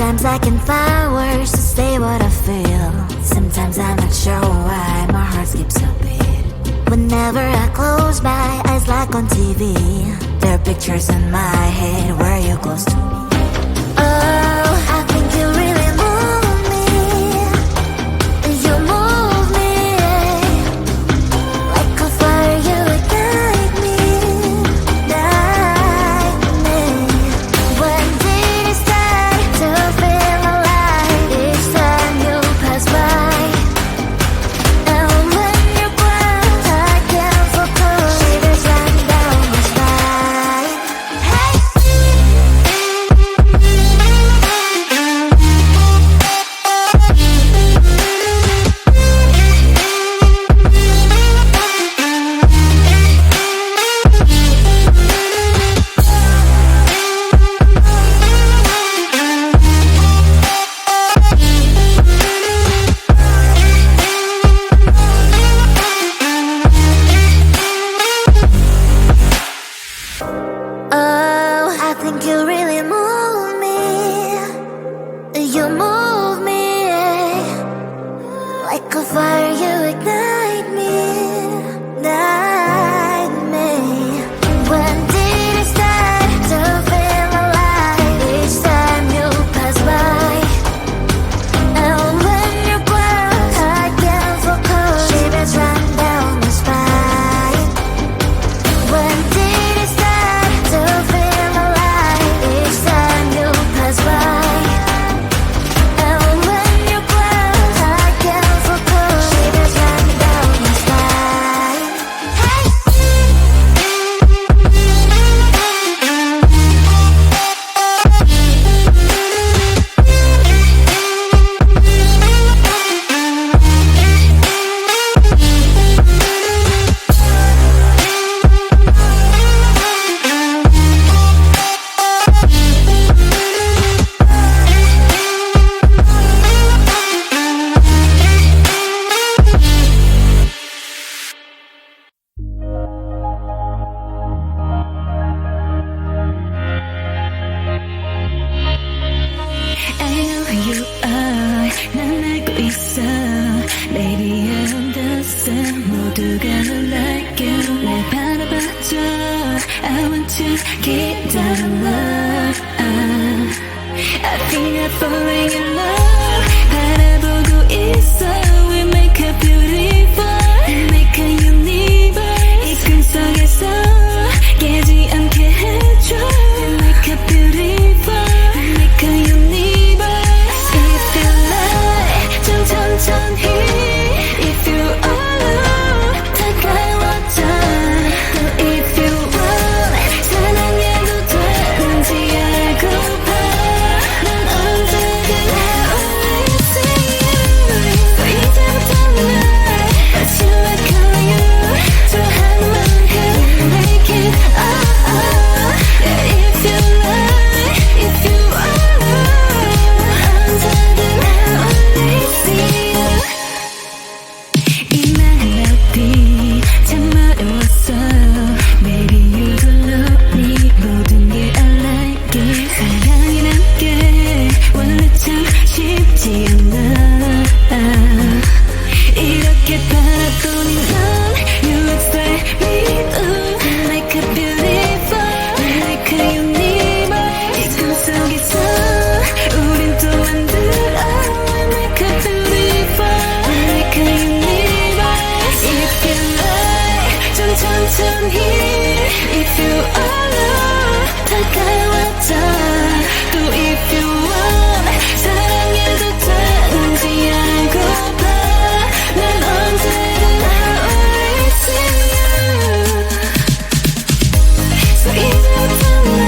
Sometimes I can find words to say what I feel. Sometimes I'm not sure why my heart skips a beat. Whenever I close my eyes like on TV, there are pictures in my head where you're close to me. Oh, I think you really move me. You move me like a fire, you ignite me, ignite me. When did it start to feel alive? Each time you pass by, and when you're gone, I can't focus. Shivers run down my spine. Hey. Oh, I think you really move me. You move me like a fire, you ignite me, ignite me. When did it start to feel alive? Each time you pass by, and when you're gone, I can't focus. Shivers run down my spine. When did it start to feel alive? Each time you pass by, and when you're gone, I can't focus. Shivers run down my spine. Hey. I know who you are. 난 알고 있어. Baby, I understand. 모두가 널 like you. 날 바라봐줘. I want to 기다려. I think I'm falling in love. 바라보고 있어. We make a beautiful. We make a universe. 이 꿈속에서 깨지 않게 해줘. We make a beautiful. We make a universe. If you like, 좀 천천히. If you alone, 다가와줘. 또 if you want, 사랑해도 되는지 알고봐. 난 언제나 always see you. So 이제부터 날 But you like calling you. 좋아하는 만큼 make it Yeah, if you like, if you alone, 언제나 always see you. 이 멜로디 참 어려웠어. Maybe you don't love me. 모든 게 I like it. 사랑이란 게 원래 참 쉽지 않아. 이렇게 바라보니 넌 You excite me. Ooh, like a beautiful, like a universe. 이 꿈속에서 우린 또 만들어. Like a beautiful, like a universe. If you like, 좀 천천히. If you alone, 다가와줘. 또 if you want, 사랑해도 되는지 알고봐. 난 언제나 always see you. So 이제부터 날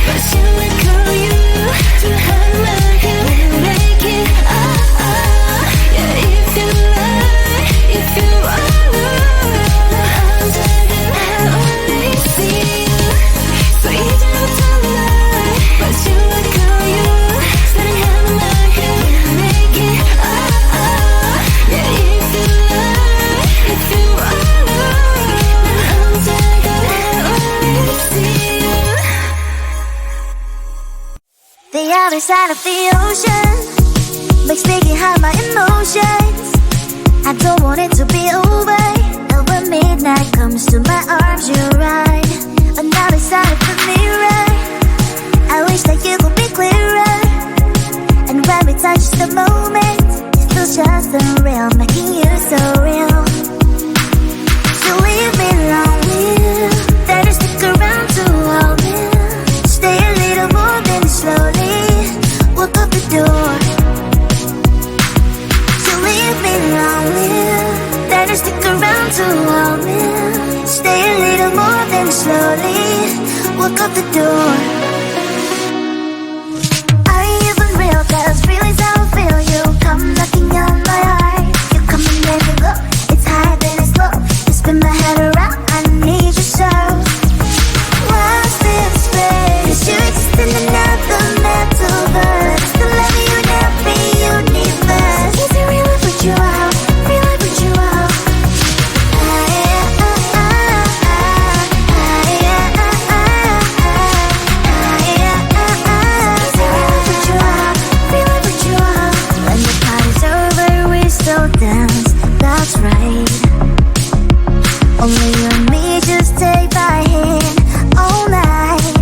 But you like calling you. 좋아하는 만큼 make it Yeah, if you like, if you alone, 난 언제나 always see you. So 이제부터 날 But you like calling you. 사랑하는 만큼 make it Yeah, if you like, if you alone, 난 언제나 always see you. The other side of the ocean makes me get high my emotions. I don't want it to be over. And when midnight comes to my arms, you're right. Another side of the mirror, I wish that you could be clearer. And when we touch the moment, it feels just unreal, making you so real. So leave me lonely, then stick around to hold me. Stay a little more, then slowly walk up the door. So leave me lonely, then stick around to hold me. Stay a little more, then slowly walk up the door. Are you even real? 'Cause feelings how I feel. You come knocking on my heart. You come and let me go. It's high, then it's low. You spin my head around. I need you so. Lost in space. You exist in another metaverse. The love you never universe. Is it real? I put you out. Real? I put you out. When the party's over, we still dance. That's right. Only you and me, just take my hand all night.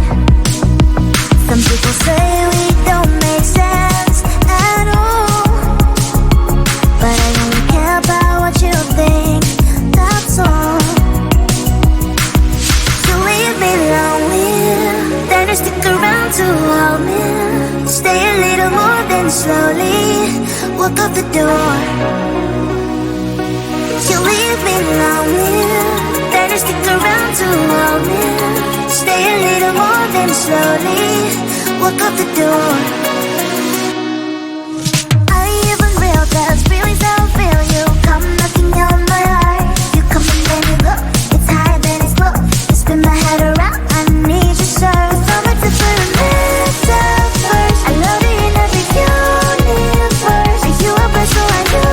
Some people say we don't make sense at all, but I only care about what you think, that's all. So leave me lonely, then you stick around to hold me. Stay a little more, then slowly walk up the door. You leave me lonely, then you stick around to hold me. Stay a little more, then slowly walk up the door. Are you even real? 'Cause feelings how I feel. You come knocking on my heart. You come and let me go. It's high, then it's low. You spin my head around. I need you so. From a different metaverse. I love you in every universe. Are you a bird, so I know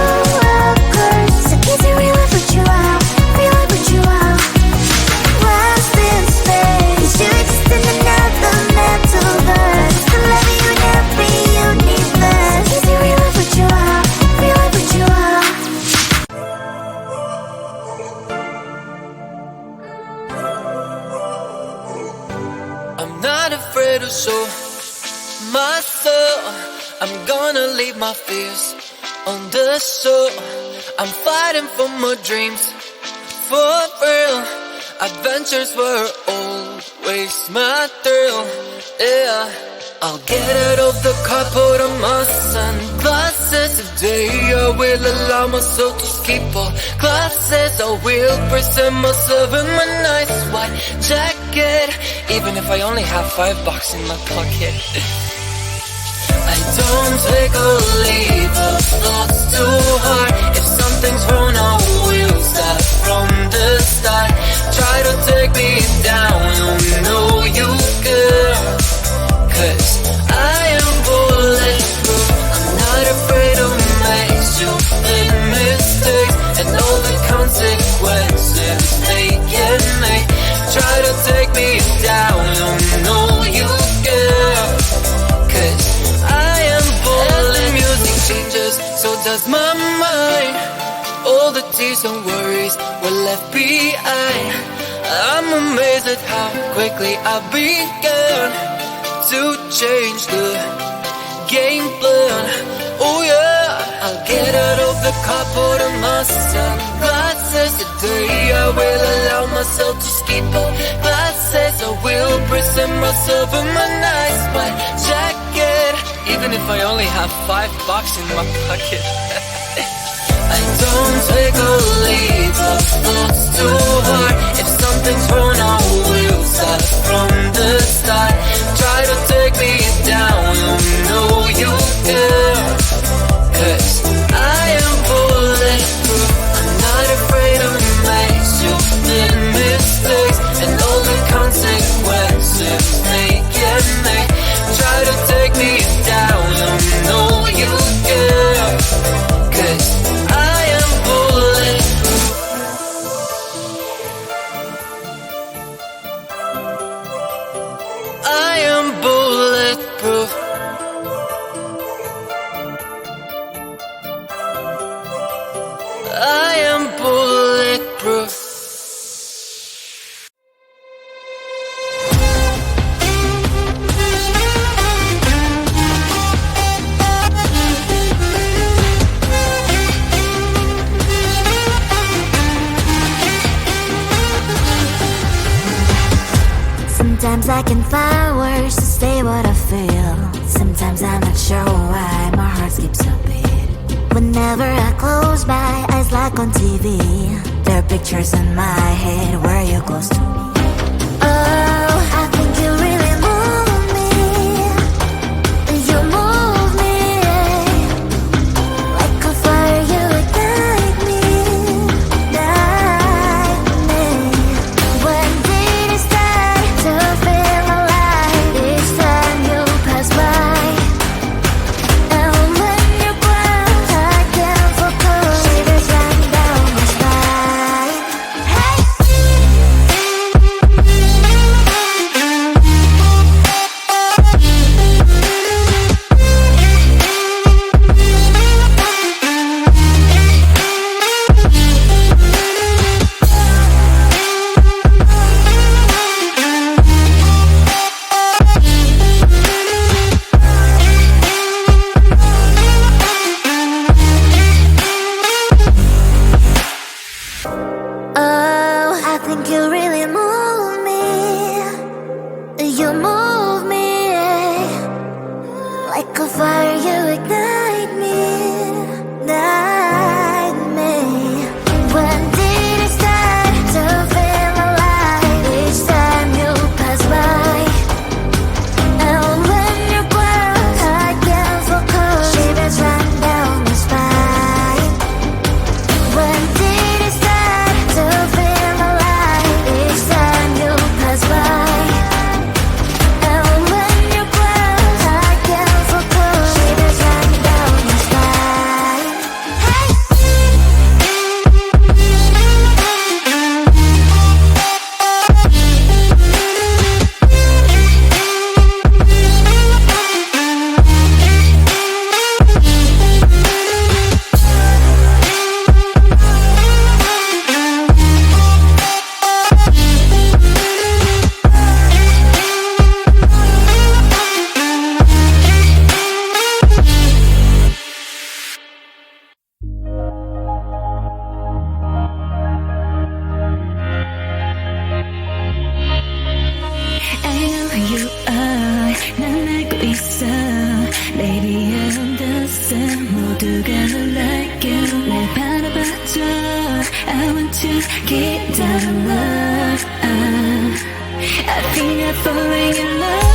a curse? So is it real? I put you out. Real? I put you out. Lost in space. You exist in another metaverse. The love you never universe. Is it real? I put you out. Real? I put you out. I'm not afraid to show myself. I'm gonna leave my fears on the shore. I'm fighting for my dreams, for real. Adventures were always my thrill, yeah. I'll get out of the car, put on my sunglasses. Today I will allow myself to skip all classes. I will present myself in my nice white jacket, even if I only have $5 in my pocket. I don't take or leave the thoughts too hard. If something's wrong, I will start from the start. Try to take me down, you know you can. 'Cause I am bulletproof. I'm not afraid to make stupid mistakes and all the consequences they can make. Try to take me down, you know you can. 'Cause I am bulletproof. As the music changes, so does my mind. All the tears and worries were left behind. I'm amazed at how quickly I began to change the game plan. Oh yeah, I'll get out of the car, put on my sunglasses. Today I will allow myself to skip all classes. I will present myself in my nice white jacket, even if I only have $5 in my pocket. I don't take or leave the thoughts too hard. If something's wrong, I will start from the start. Try to take me down, you know you can. 'Cause I am bulletproof. I'm not afraid to make stupid mistakes and all the consequences they can make. Try to take me down, you know you can. 'Cause I am bulletproof. I am bulletproof. I can find words to say what I feel. Sometimes I'm not sure why my heart skips a beat. Whenever I close my eyes like on TV, there are pictures in my head where you're close to me. Oh, I think you really move me. You move me like a fire, you ignite me, ignite me. When did it start to feel alive? Each time you pass by, and when you ground, I can't focus. Shivers run down my spine. Hey. Oh, I think you really move me. You move me like a fire, you ignite me, ignite me. When did it start to feel alive? Each time you pass by, and when you ground, I can't focus. Shivers run down my spine. When did it start to feel alive? Each time you pass by, and when you ground, I can't focus. Shivers run down my spine. Hey. I know who you are. 난 알고 있어. Baby, I understand. 모두가 널 like you. 날 바라봐줘. I want to keep that love. I think I'm falling in love.